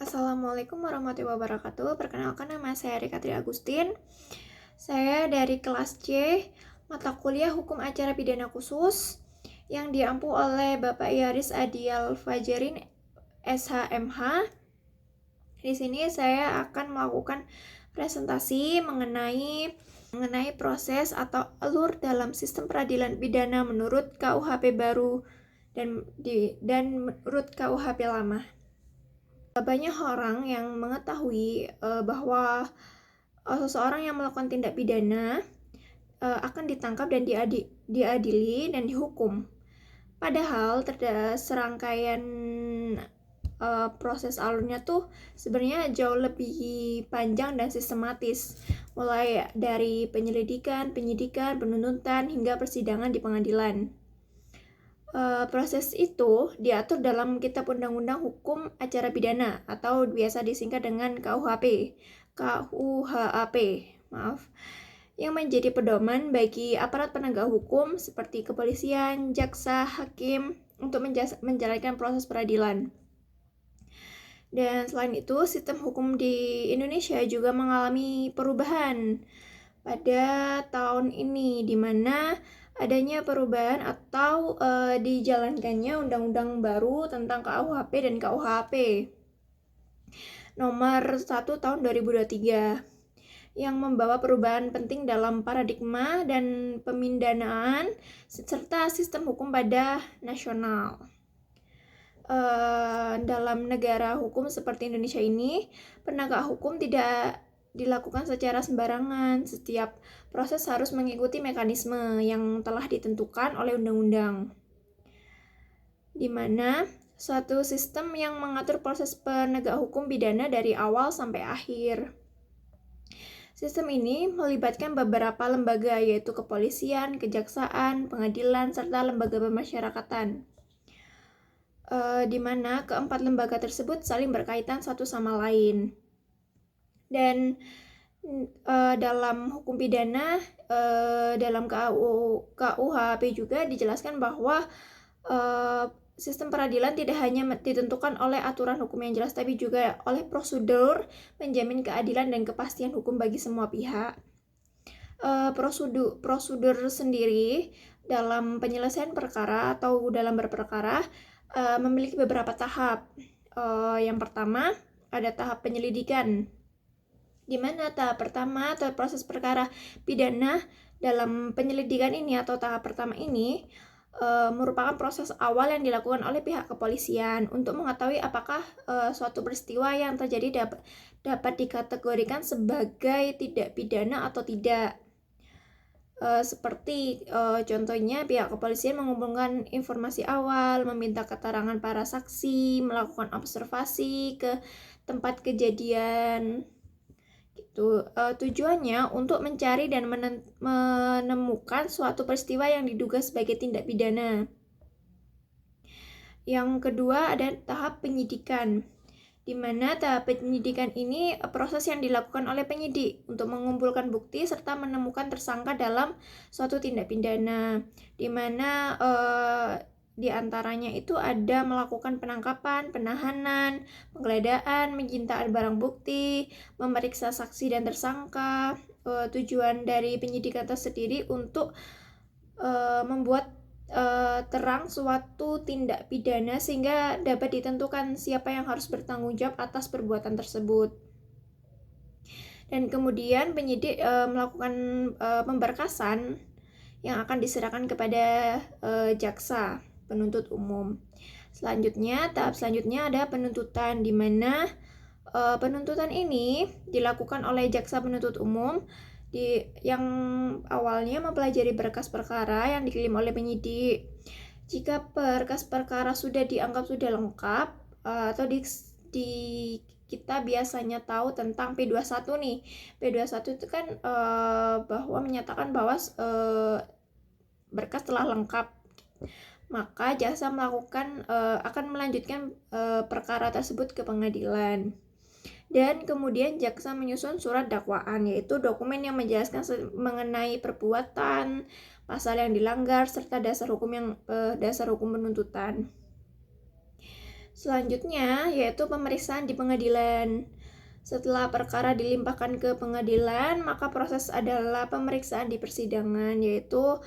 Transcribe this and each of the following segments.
Assalamualaikum warahmatullahi wabarakatuh. Perkenalkan, nama saya Rika Tri Agustin. Saya dari kelas C, mata kuliah Hukum Acara Pidana Khusus yang diampu oleh Bapak Yaris Adial Fajarin, SHMH. Di sini saya akan melakukan presentasi mengenai proses atau alur dalam sistem peradilan pidana menurut KUHP baru dan menurut KUHP lama. Banyak orang yang mengetahui bahwa seseorang yang melakukan tindak pidana akan ditangkap dan diadili dan dihukum. Padahal serangkaian proses alurnya tuh sebenarnya jauh lebih panjang dan sistematis, mulai dari penyelidikan, penyidikan, penuntutan hingga persidangan di pengadilan. Proses itu diatur dalam Kitab Undang-Undang Hukum Acara Pidana atau biasa disingkat dengan KUHAP, yang menjadi pedoman bagi aparat penegak hukum seperti kepolisian, jaksa, hakim untuk menjalankan proses peradilan. Dan selain itu, sistem hukum di Indonesia juga mengalami perubahan pada tahun ini, di mana adanya perubahan atau dijalankannya undang-undang baru tentang KUHP dan KUHP nomor 1 tahun 2023 yang membawa perubahan penting dalam paradigma dan pemindanaan serta sistem hukum pada nasional. Dalam negara hukum seperti Indonesia ini, penegak hukum tidak dilakukan secara sembarangan. Setiap proses harus mengikuti mekanisme yang telah ditentukan oleh undang-undang, di mana suatu sistem yang mengatur proses penegak hukum pidana dari awal sampai akhir. Sistem ini melibatkan beberapa lembaga, yaitu kepolisian, kejaksaan, pengadilan, serta lembaga pemasyarakatan, di mana keempat lembaga tersebut saling berkaitan satu sama lain. Dan dalam hukum pidana, dalam KUHP juga dijelaskan bahwa sistem peradilan tidak hanya ditentukan oleh aturan hukum yang jelas, tapi juga oleh prosedur menjamin keadilan dan kepastian hukum bagi semua pihak. Prosedur sendiri dalam penyelesaian perkara atau dalam berperkara memiliki beberapa tahap. Yang pertama ada tahap penyelidikan, di mana tahap pertama atau proses perkara pidana dalam penyelidikan ini atau tahap pertama ini merupakan proses awal yang dilakukan oleh pihak kepolisian untuk mengetahui apakah suatu peristiwa yang terjadi dapat dikategorikan sebagai tindak pidana atau tidak. Seperti contohnya pihak kepolisian mengumpulkan informasi awal, meminta keterangan para saksi, melakukan observasi ke tempat kejadian. Tujuannya untuk mencari dan menemukan suatu peristiwa yang diduga sebagai tindak pidana. Yang kedua ada tahap penyidikan, di mana tahap penyidikan ini proses yang dilakukan oleh penyidik untuk mengumpulkan bukti serta menemukan tersangka dalam suatu tindak pidana, di mana di antaranya itu ada melakukan penangkapan, penahanan, penggeledahan, menyitaan barang bukti, memeriksa saksi dan tersangka. Tujuan dari penyidikan tersendiri untuk membuat terang suatu tindak pidana sehingga dapat ditentukan siapa yang harus bertanggung jawab atas perbuatan tersebut. Dan kemudian penyidik melakukan pemberkasan yang akan diserahkan kepada jaksa penuntut umum. Tahap selanjutnya ada penuntutan, di mana penuntutan ini dilakukan oleh jaksa penuntut umum yang awalnya mempelajari berkas perkara yang dikirim oleh penyidik. Jika berkas perkara sudah dianggap sudah lengkap atau kita biasanya tahu tentang P21 nih. P21 itu kan bahwa menyatakan bahwa berkas telah lengkap. Maka jaksa akan melanjutkan perkara tersebut ke pengadilan. Dan kemudian jaksa menyusun surat dakwaan, yaitu dokumen yang menjelaskan mengenai perbuatan, pasal yang dilanggar, serta dasar hukum penuntutan. Selanjutnya yaitu pemeriksaan di pengadilan. Setelah perkara dilimpahkan ke pengadilan, maka proses adalah pemeriksaan di persidangan, yaitu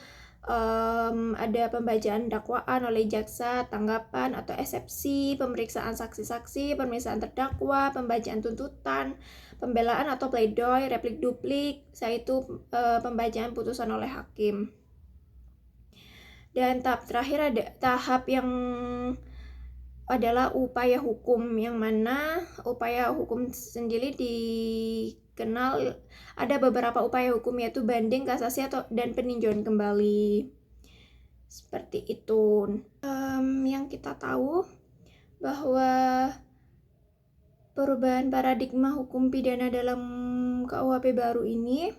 ada pembacaan dakwaan oleh jaksa, tanggapan atau eksepsi, pemeriksaan saksi-saksi, pemeriksaan terdakwa, pembacaan tuntutan, pembelaan atau pledoi, replik duplik, yaitu pembacaan putusan oleh hakim. Dan tahap terakhir ada tahap yang adalah upaya hukum, yang mana upaya hukum sendiri dikenal ada beberapa upaya hukum, yaitu banding, kasasi dan peninjauan kembali. Seperti itu. Yang kita tahu bahwa perubahan paradigma hukum pidana dalam KUHP baru ini,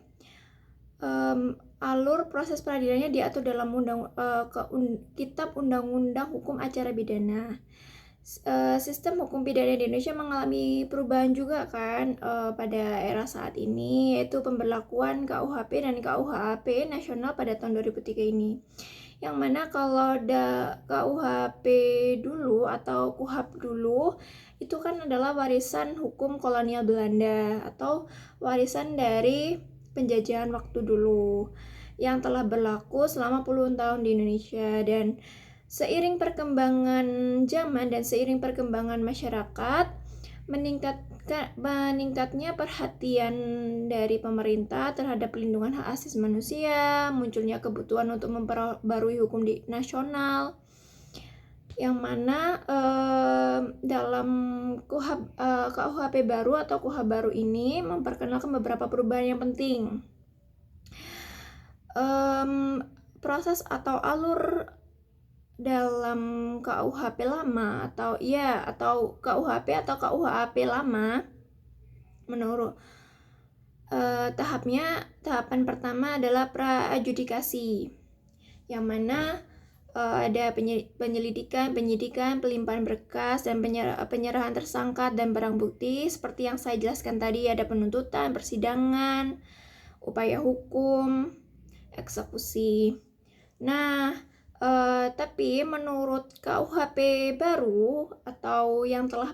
alur proses peradilannya diatur dalam Kitab Undang-Undang Hukum Acara Pidana. Sistem hukum pidana di Indonesia mengalami perubahan juga kan pada era saat ini, yaitu pemberlakuan KUHP dan KUHP nasional pada tahun 2003 ini. Yang mana kalau KUHP dulu atau KUHP dulu itu kan adalah warisan hukum kolonial Belanda atau warisan dari penjajahan waktu dulu yang telah berlaku selama puluhan tahun di Indonesia. Dan seiring perkembangan zaman dan seiring perkembangan masyarakat, meningkatnya perhatian dari pemerintah terhadap pelindungan hak asasi manusia, munculnya kebutuhan untuk memperbarui hukum nasional, yang mana dalam KUHP baru atau KUHP baru ini memperkenalkan beberapa perubahan yang penting. Proses atau alur dalam KUHP lama atau KUHP atau KUHP lama menurut tahapan pertama adalah pra-adjudikasi, yang mana ada penyelidikan, penyidikan, pelimpahan berkas, dan penyerahan tersangka dan barang bukti. Seperti yang saya jelaskan tadi, ada penuntutan, persidangan, upaya hukum, eksekusi. Nah, tapi menurut KUHP baru atau yang telah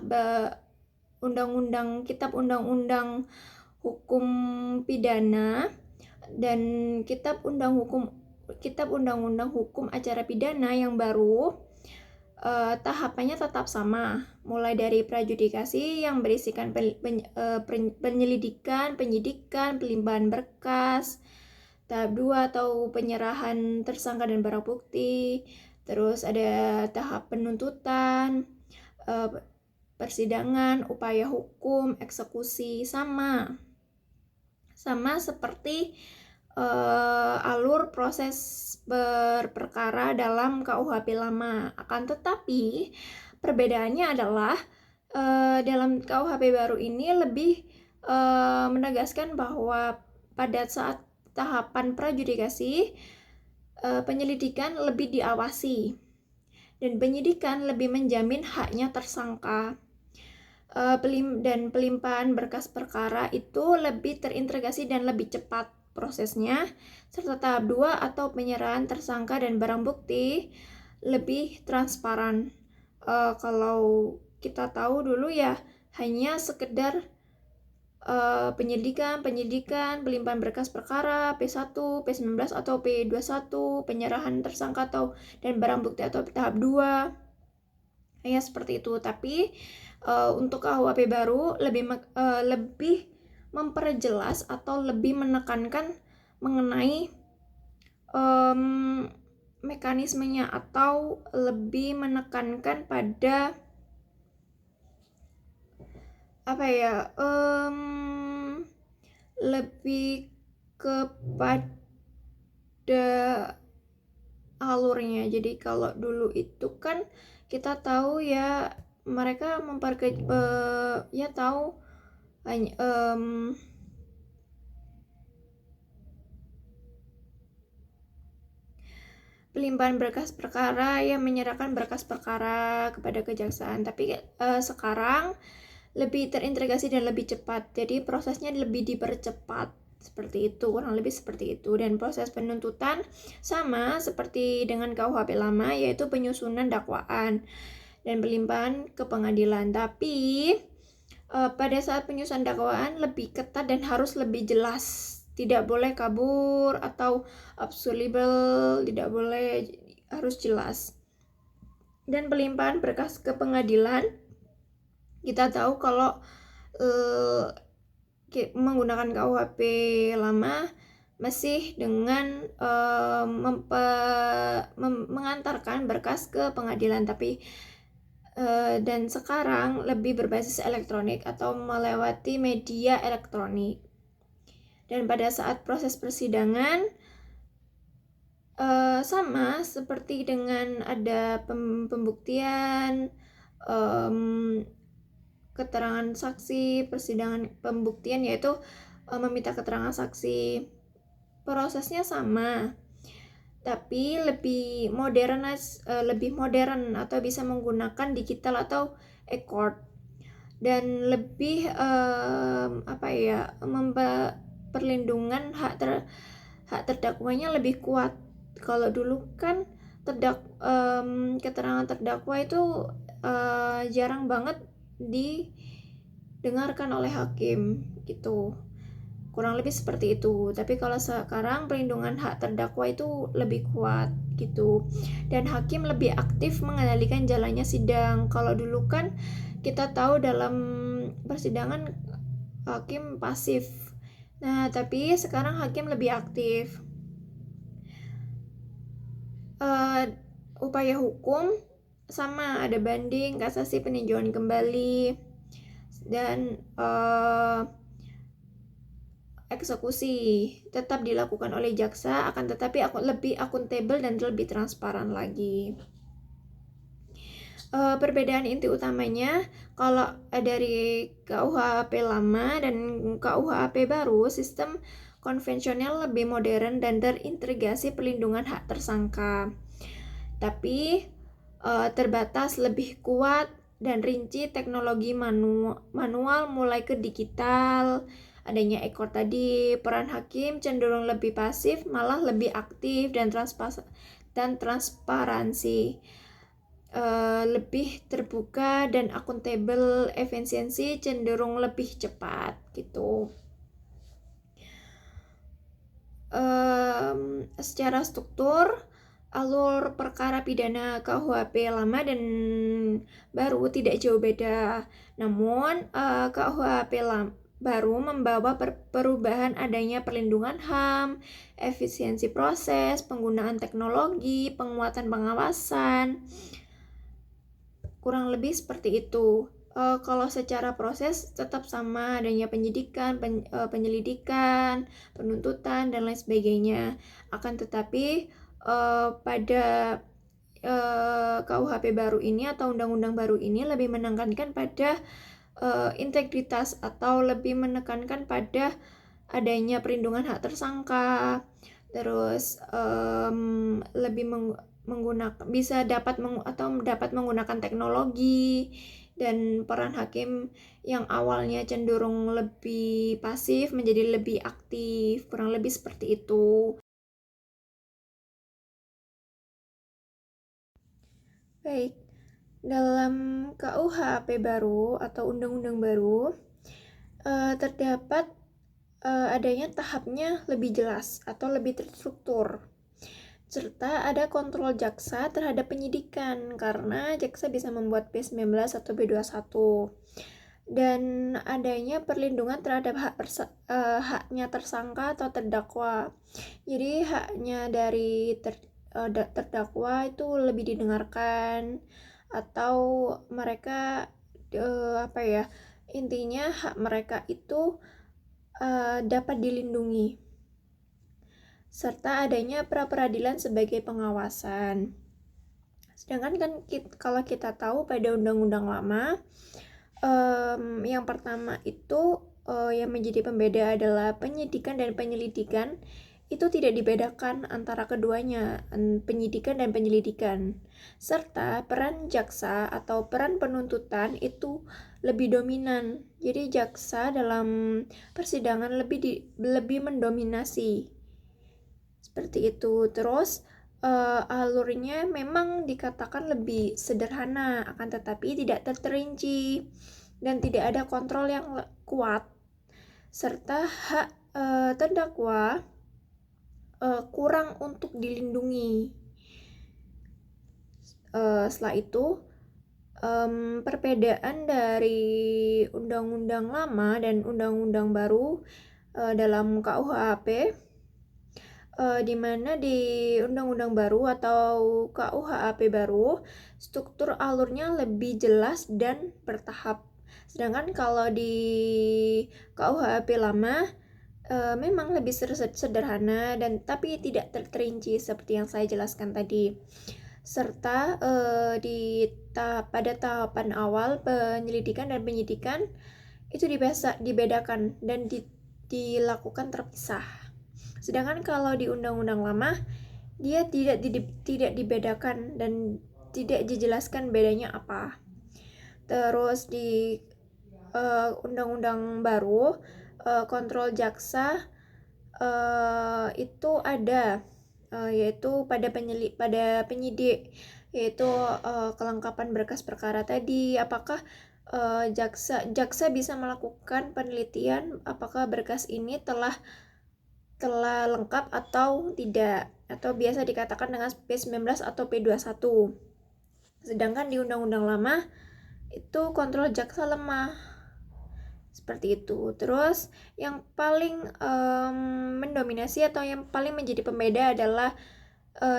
Kitab Undang-Undang Hukum Pidana dan Kitab Undang-Undang Hukum Acara Pidana yang baru, tahapannya tetap sama, mulai dari praadjudikasi yang berisikan penyelidikan, penyidikan, pelimpahan berkas. Tahap 2 atau penyerahan tersangka dan barang bukti. Terus ada tahap penuntutan, persidangan, upaya hukum, eksekusi, sama seperti alur proses berperkara dalam KUHP lama. Akan tetapi perbedaannya adalah dalam KUHP baru ini lebih menegaskan bahwa pada saat tahapan praadjudikasi, penyelidikan lebih diawasi dan penyidikan lebih menjamin haknya tersangka, dan pelimpahan berkas perkara itu lebih terintegrasi dan lebih cepat prosesnya, serta tahap 2 atau penyerahan tersangka dan barang bukti lebih transparan. Kalau kita tahu dulu ya hanya sekedar penyidikan, pelimpahan berkas perkara, P1, P19 atau P21, penyerahan tersangka dan barang bukti atau tahap 2. Ya seperti itu. Tapi untuk KUHP baru lebih memperjelas atau lebih menekankan mengenai mekanismenya atau lebih menekankan pada lebih kepada alurnya. Jadi kalau dulu itu kan kita tahu ya mereka tahu pelimpahan berkas perkara yang menyerahkan berkas perkara kepada kejaksaan. Tapi sekarang lebih terintegrasi dan lebih cepat, jadi prosesnya lebih dipercepat, seperti itu, kurang lebih seperti itu. Dan proses penuntutan sama seperti dengan KUHP lama, yaitu penyusunan dakwaan. dan pelimpahan ke pengadilan. Tapi pada saat penyusunan dakwaan lebih ketat dan harus lebih jelas. Tidak boleh kabur atau absolvable, tidak boleh, harus jelas. Dan pelimpahan berkas ke pengadilan, kita tahu kalau menggunakan KUHP lama masih dengan mengantarkan berkas ke pengadilan, tapi dan sekarang lebih berbasis elektronik atau melewati media elektronik. Dan pada saat proses persidangan sama seperti dengan ada pembuktian, keterangan saksi, persidangan pembuktian yaitu meminta keterangan saksi. Prosesnya sama, tapi lebih modern atau bisa menggunakan digital atau e-court, dan lebih perlindungan hak terdakwanya lebih kuat. Kalau dulu kan keterangan terdakwa itu jarang banget didengarkan oleh hakim gitu, kurang lebih seperti itu. Tapi kalau sekarang perlindungan hak terdakwa itu lebih kuat gitu, dan hakim lebih aktif mengendalikan jalannya sidang. Kalau dulu kan kita tahu dalam persidangan hakim pasif. Nah, tapi sekarang hakim lebih aktif. Upaya hukum sama, ada banding, kasasi, peninjauan kembali, dan eksekusi tetap dilakukan oleh jaksa, akan tetapi lebih akuntabel dan lebih transparan lagi. Perbedaan inti utamanya kalau dari KUHP lama dan KUHP baru, sistem konvensional lebih modern dan terintegrasi perlindungan hak tersangka, tapi terbatas, lebih kuat dan rinci teknologi manual mulai ke digital. Adanya e-court tadi, peran hakim cenderung lebih pasif, malah lebih aktif dan transparansi. Lebih terbuka dan akuntabel, efisiensi cenderung lebih cepat gitu. Secara struktur, alur perkara pidana KUHP lama dan baru tidak jauh beda. Namun KUHP baru membawa perubahan adanya perlindungan HAM, efisiensi proses, penggunaan teknologi, penguatan pengawasan. Kurang lebih seperti itu. Kalau secara proses tetap sama, adanya penyidikan, penyelidikan, penuntutan, dan lain sebagainya. Akan tetapi pada KUHP baru ini atau undang-undang baru ini lebih menekankan pada integritas atau lebih menekankan pada adanya perlindungan hak tersangka, terus lebih dapat menggunakan teknologi, dan peran hakim yang awalnya cenderung lebih pasif menjadi lebih aktif, kurang lebih seperti itu. Baik, dalam KUHP baru atau undang-undang baru terdapat adanya tahapnya lebih jelas atau lebih terstruktur, serta ada kontrol jaksa terhadap penyidikan karena jaksa bisa membuat B19 atau B21, dan adanya perlindungan terhadap haknya tersangka atau terdakwa. Jadi haknya dari terdakwa itu lebih didengarkan, atau mereka intinya hak mereka itu dapat dilindungi, serta adanya pra-peradilan sebagai pengawasan. Sedangkan kan kalau kita tahu pada undang-undang lama, yang pertama itu yang menjadi pembeda adalah penyidikan dan penyelidikan. Itu tidak dibedakan antara keduanya, penyidikan dan penyelidikan. Serta peran jaksa atau peran penuntutan itu lebih dominan. Jadi jaksa dalam persidangan lebih mendominasi. Seperti itu. Terus alurnya memang dikatakan lebih sederhana, akan tetapi tidak terperinci dan tidak ada kontrol yang kuat, serta hak terdakwa kurang untuk dilindungi. Setelah itu, perbedaan dari undang-undang lama dan undang-undang baru dalam KUHP, di mana di undang-undang baru atau KUHP baru, struktur alurnya lebih jelas dan bertahap. Sedangkan kalau di KUHP lama memang lebih sederhana dan tapi tidak terperinci seperti yang saya jelaskan tadi. Serta pada tahapan awal penyelidikan dan penyidikan itu dibedakan dan dilakukan terpisah. Sedangkan kalau di undang-undang lama dia tidak dibedakan dan tidak dijelaskan bedanya apa. Terus di undang-undang baru kontrol jaksa itu ada, yaitu pada penyidik, yaitu kelengkapan berkas perkara tadi, apakah jaksa bisa melakukan penelitian apakah berkas ini telah lengkap atau tidak, atau biasa dikatakan dengan P19 atau P21. Sedangkan di undang-undang lama itu kontrol jaksa lemah. Seperti itu. Terus yang paling mendominasi atau yang paling menjadi pembeda adalah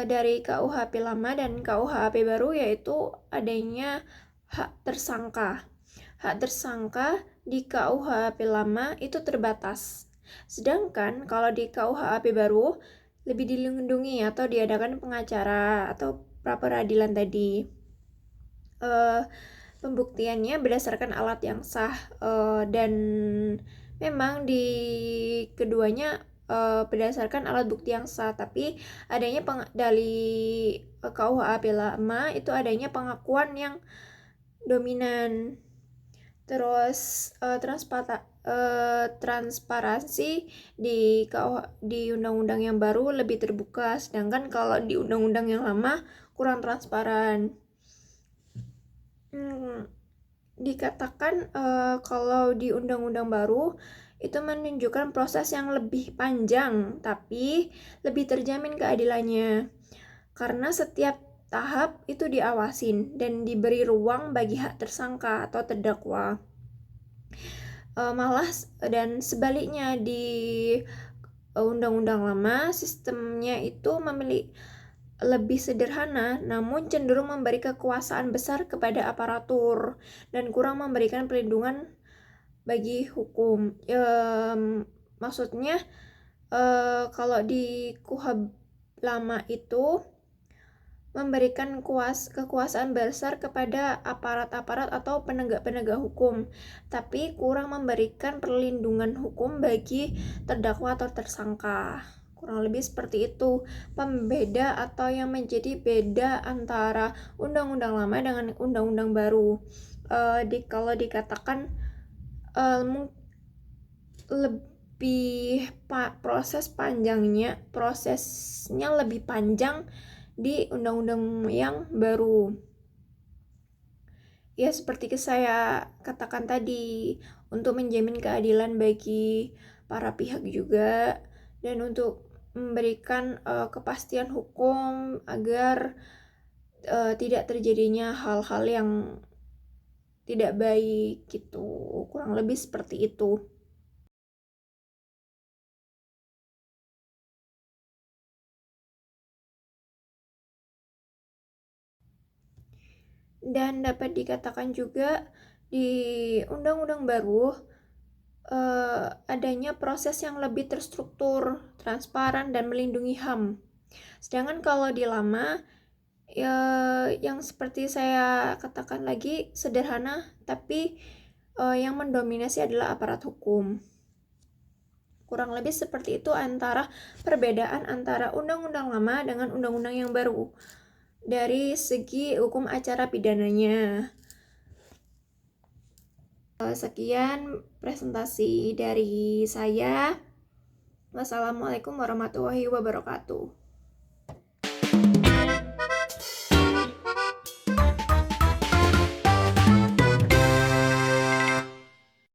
dari KUHP lama dan KUHP baru, yaitu adanya hak tersangka. Hak tersangka di KUHP lama itu terbatas. Sedangkan kalau di KUHP baru lebih dilindungi atau diadakan pengacara atau pra peradilan tadi. Pembuktiannya berdasarkan alat yang sah, dan memang di keduanya berdasarkan alat bukti yang sah, tapi adanya dari KUHP lama itu adanya pengakuan yang dominan. Terus transparansi di undang-undang yang baru lebih terbuka, sedangkan kalau di undang-undang yang lama kurang transparan. Dikatakan kalau di undang-undang baru itu menunjukkan proses yang lebih panjang tapi lebih terjamin keadilannya karena setiap tahap itu diawasin dan diberi ruang bagi hak tersangka atau terdakwa. Malah dan sebaliknya di undang-undang lama sistemnya itu lebih sederhana, namun cenderung memberi kekuasaan besar kepada aparatur dan kurang memberikan perlindungan bagi hukum. Maksudnya kalau di KUHP lama itu memberikan kekuasaan besar kepada aparat-aparat atau penegak-penegak hukum, tapi kurang memberikan perlindungan hukum bagi terdakwa atau tersangka. Kurang lebih seperti itu pembeda atau yang menjadi beda antara undang-undang lama dengan undang-undang baru. Kalau dikatakan lebih prosesnya lebih panjang di undang-undang yang baru. Ya seperti saya katakan tadi, untuk menjamin keadilan bagi para pihak juga dan untuk memberikan kepastian hukum agar tidak terjadinya hal-hal yang tidak baik gitu. Kurang lebih seperti itu. Dan dapat dikatakan juga di undang-undang baru adanya proses yang lebih terstruktur, transparan, dan melindungi HAM. Sedangkan kalau di lama yang seperti saya katakan lagi sederhana, tapi yang mendominasi adalah aparat hukum. Kurang lebih seperti itu perbedaan antara undang-undang lama dengan undang-undang yang baru dari segi hukum acara pidananya. Sekian presentasi dari saya. Wassalamualaikum warahmatullahi wabarakatuh.